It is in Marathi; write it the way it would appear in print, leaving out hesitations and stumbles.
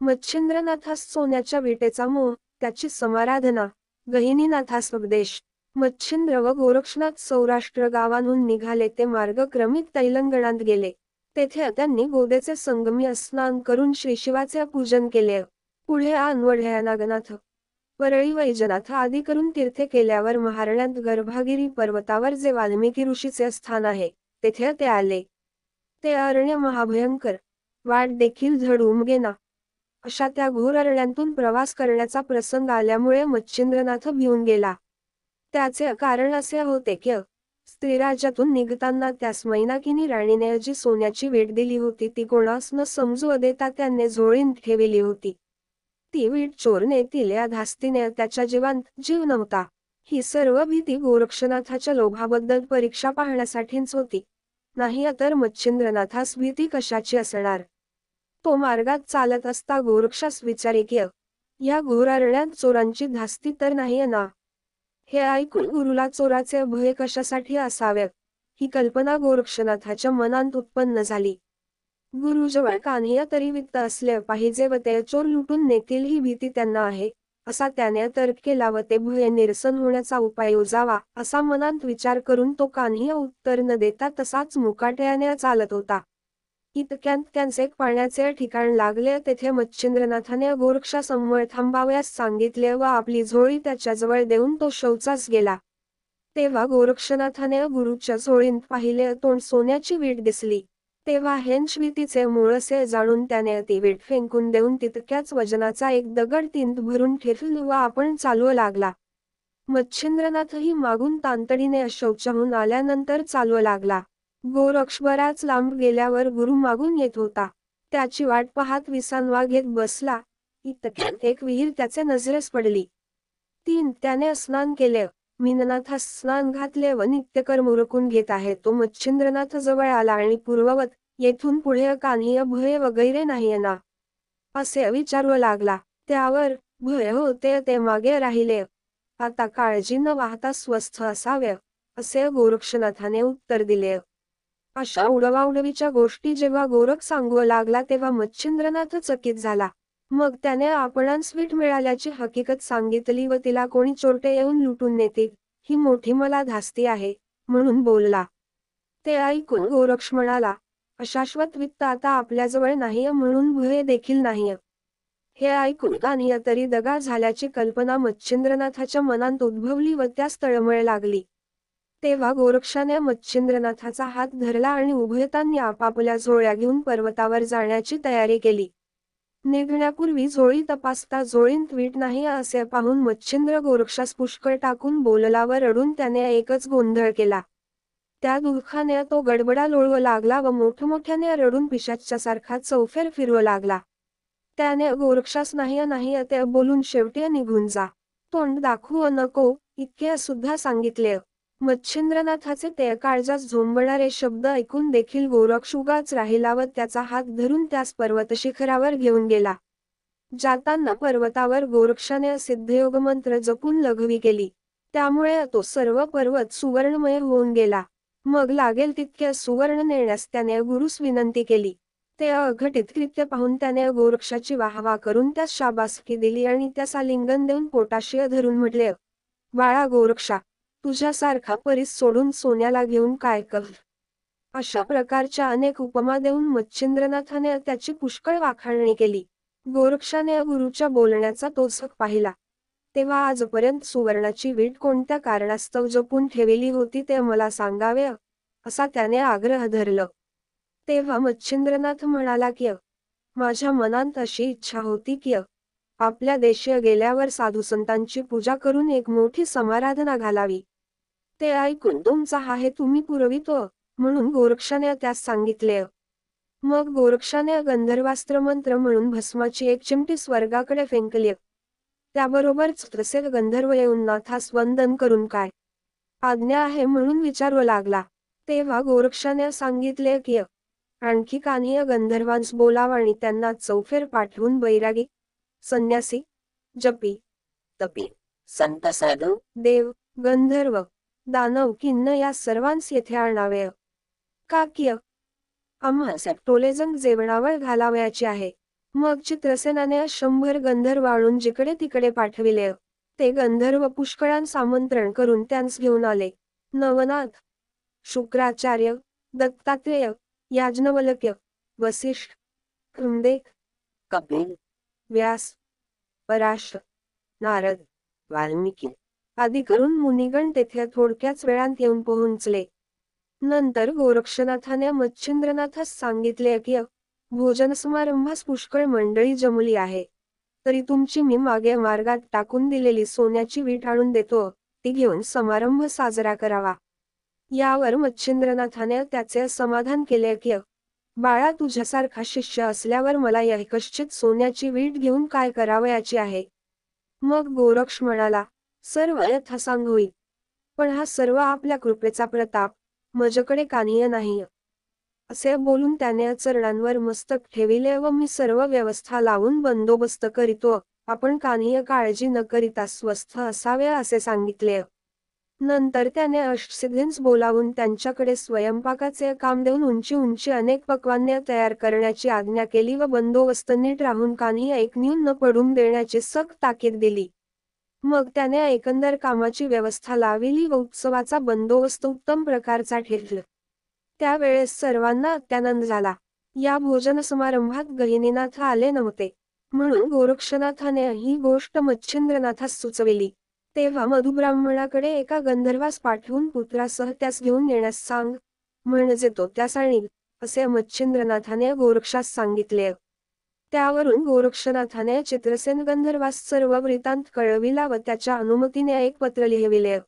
मच्छिंद्रनाथास सोन्याच्या विटेचा मोह, त्याची समाराधना. गहिनीनाथास उपदेश. मच्छिंद्र व गोरक्षनाथ सौराष्ट्र गावांहून निघाले ते मार्गक्रमित तैलंगणात गेले. तेथे त्यांनी गोदेचे संगमी स्नान करून श्रीशिवाचे पूजन केले. पुढे आणवढ्या नागनाथ, परळी वैजनाथ आदी करून तीर्थे केल्यावर महारण्यात गर्भागिरी पर्वतावर जे वाल्मिकी ऋषीचे स्थान आहे, तेथे ते आले. ते अरण्य महाभयंकर, वाट देखील धड उमगेना, अशा त्या घोर अरण्यांतून प्रवास करण्याचा प्रसंग आल्यामुळे मच्छिंद्रनाथ भिवून गेला. त्याचे कारण असे होते की स्त्रीराज्यातून निघताना त्यास मैनाकिनी राणीने जी सोन्याची वीट दिली होती ती कोणास न समजू देता त्याने झोळीत ठेवली होती. ती वीट चोर नेतील या धास्तीने त्याच्या जीवांत जीव नव्हता. ही सर्व भीती गोरक्षनाथाच्या लोभाबद्दल परीक्षा पाहण्यासाठीच होती. नाही तर मच्छिंद्रनाथास भीती कशाची असणार. तो मार्गात चालत असता गोरक्षास विचारे की या घोर अरण्यात चोरांची धास्ती तर नाही ना. हे ऐकून गुरुला चोराचे भय कशासाठी असावे, ही कल्पना गोरक्षनाथाच्या मनात उत्पन्न झाली. गुरुजवळ कान्हैया तरी वित्त असले पाहिजे व ते चोर लुटून नेतील ही भीती त्यांना आहे, असा त्याने तर्क केला व ते भय निरसन होण्याचा उपाय योजावा असा मनात विचार करून तो कान्हैया उत्तर न देता तसाच मुकाट्याने चालत होता. इतक्यात त्यांचे पाण्याचे ठिकाण लागले. तेथे मच्छिंद्रनाथाने गोरक्षासमोर थांबावयास सांगितले व आपली झोळी त्याच्याजवळ देऊन तो शौचास गेला. तेव्हा गोरक्षनाथाने गुरुच्या झोळीत पाहिले तोंड सोन्याची वीट दिसली. तेव्हा हेच भीतीचे मूळ असे जाणून त्याने ती वीट फेकून देऊन तितक्याच वजनाचा एक दगड तींत भरून ठेवला व आपण चालू लागला. मच्छिंद्रनाथही मागून तांतडीने शौचाहून आल्यानंतर चालू लागला. गोरक्ष बराच लांब गेल्यावर गुरु मागून येत होता. त्याची वाट पाहत विसांवा घेत बसला. इतक्यात एक विहीर त्याच्या नजरेस पडली. त्याने स्नान केले. मीननाथास स्नान घातले व नित्यकर्म उरकून घेत आहे तो मच्छिंद्रनाथ जवळ आला आणि पूर्ववत, येथून पुढे कान्हैया भय वगैरे नाही ना, असे विचारू लागला. त्यावर, भय होते ते मागे राहिले, आता काळजी न वाहता स्वस्थ असावे, असे गोरक्षनाथाने उत्तर दिले. अशा उडवाउडवीच्या गोष्टी जेव्हा गोरख सांगू लागला तेव्हा मच्छिंद्रनाथ चकित झाला. मग त्याने आपणास वीट मिळाल्याची हकीकत सांगितली व तिला कोणी चोरटे येऊन लुटून नेतील, ही मोठी मला धास्ती आहे, म्हणून बोलला. ते ऐकून गोरक्ष म्हणाला, अशाश्वत वित्त आता आपल्याजवळ नाही म्हणून भय देखील नाही. हे ऐकून कान्हैया तरी दगा झाल्याची कल्पना मच्छिंद्रनाथाच्या मनात उद्भवली व त्यास तळमळ लागली. तेव्हा गोरक्षाने मच्छिंद्रनाथाचा हात धरला आणि उभयतांनी आपापल्या झोळ्या घेऊन पर्वतावर जाण्याची तयारी केली. निघण्यापूर्वी झोळी तपासता झोळीत वीट नाही असे पाहून मच्छिंद्र गोरक्षास पुष्कळ टाकून बोलला व रडून त्याने एकच गोंधळ केला. त्या दुःखाने तो गडबडा लोळू लागला व मोठमोठ्याने रडून पिशाच्यासारखा चौफेर फिरू लागला. त्याने गोरक्षास नाही ते बोलून शेवटी निघून जा, तोंड दाखवू नको, इतके सुद्धा सांगितले. मच्छिंद्रनाथाचे ते काळजात झोंबणारे शब्द ऐकून देखील गोरक्ष उगाच राहिला व त्याचा हात धरून त्यास पर्वत शिखरावर घेऊन गेला. जाताना पर्वतावर गोरक्षाने सिद्धयोग मंत्र जपून लघवी केली. त्यामुळे तो सर्व पर्वत सुवर्णमय होऊन गेला. मग लागेल तितके सुवर्ण नेण्यास त्याने गुरुस विनंती केली. ते अघटित कृत्य पाहून त्याने गोरक्षाची वाहवा करून त्यास शाबासकी दिली आणि त्यास आलिंगन देऊन पोटाशी धरून म्हटले, बाळा गोरक्षा, तुझ्यासारखा परीस सोडून सोन्याला घेऊन काय कर. अशा प्रकारच्या अनेक उपमा देऊन मच्छिंद्रनाथाने त्याची पुष्कळ वाखाणणी केली. गोरक्षाने गुरुच्या बोलण्याचा तोचक पाहिला. तेव्हा आजपर्यंत सुवर्णाची वीट कोणत्या कारणास्तव जपून ठेवली होती ते मला सांगावे, असा त्याने आग्रह धरला. तेव्हा मच्छिंद्रनाथ म्हणाला की माझ्या मनात अशी इच्छा होती की आपल्या देशी गेल्यावर साधुसंतांची पूजा करून एक मोठी समाराधना घालावी. ते ऐकून तुमचा हा हे तुम्ही पुरवितो, म्हणून गोरक्षाने त्यास सांगितले. मग गोरक्षाने गंधर्वास्त्र मंत्र म्हणून भस्माची एक चिमटी स्वर्गाकडे फेकली. त्याबरोबरच तसे गंधर्व येऊन नाथास वंदन करून काय आज्ञा आहे म्हणून विचारू लागला. तेव्हा गोरक्षाने सांगितले की आणखी कान्हैया गंधर्वांस बोलावा आणि त्यांना चौफेर पाठवून बैरागी, संन्यासी, जपी, तपी, संत साधू, देव, गंधर्व, दानव किन्न या सर्वांस येथे आणावे. का की आम्हास टोलेजंग जेवणावळ घालावयाची आहे. मग चित्रसेनाने 100 गंधर्व आणून जिकडे तिकडे पाठविले. ते गंधर्व पुष्कळांस आमंत्रण करून त्यांस घेऊन आले. नवनाथ, शुक्राचार्य, दत्तात्रेय, याज्ञवल्क्य, वसिष्ठ, कृंदेक, कपिल, व्यास, पराशर, नारद, वाल्मिकी आदी करून मुनिगण तेथे थोडक्याच वेळात येऊन पोहोचले. नंतर गोरक्षनाथाने मच्छिंद्रनाथास सांगितले की भोजन समारंभास पुष्कळ मंडळी जमली आहे. तरी तुमची मी मागे मार्गात टाकून दिलेली सोन्याची वीट आणून देतो, ती घेऊन समारंभ साजरा करावा. यावर मच्छिंद्रनाथाने त्याचे समाधान केले की बाळा, तुझ्यासारखा शिष्य असल्यावर मला यःकश्चित सोन्याची वीट घेऊन काय करावयाची आहे. मग गोरक्ष म्हणाला, सर्व यथासांग होईल. पण हा सर्व आपल्या कृपेचा प्रताप, माझ्याकडे कानीय नाही. असे बोलून त्याने चरणांवर मस्तक ठेविले व मी सर्व व्यवस्था लावून बंदोबस्त करीतो, आपण कानीय काळजी न करिता स्वस्थ असावे असे सांगितले. नंतर त्याने अष्टसिद्धींस बोलावून त्यांच्याकडे स्वयंपाकाचे काम देऊन उंची उंची अनेक पक्वान्ने तयार करण्याची आज्ञा केली व बंदोबस्त नीट राहून कानीय एक न्यून न पडून देण्याची सक्त ताकीद दिली. मग त्याने एकंदर कामाची व्यवस्था लाविली व उत्सवाचा बंदोबस्त उत्तम प्रकारचा ठेवला. त्यावेळेस सर्वांना अत्यानंद झाला. या भोजन समारंभात गहिनीनाथ आले नव्हते, म्हणून गोरक्षनाथाने ही गोष्ट मच्छिंद्रनाथास सुचविली. तेव्हा मधुब्राह्मणाकडे एका गंधर्वास पाठवून पुत्रासह त्यास घेऊन येण्यास सांग, म्हणजे तो त्यास आणील, असे मच्छिंद्रनाथाने गोरक्षास सांगितले. त्यावरून गोरक्षनाथाने चित्रसेन गंधर्वास सर्व वृत्तांत कळविला व त्याच्या अनुमतीने एक पत्र लिहविले.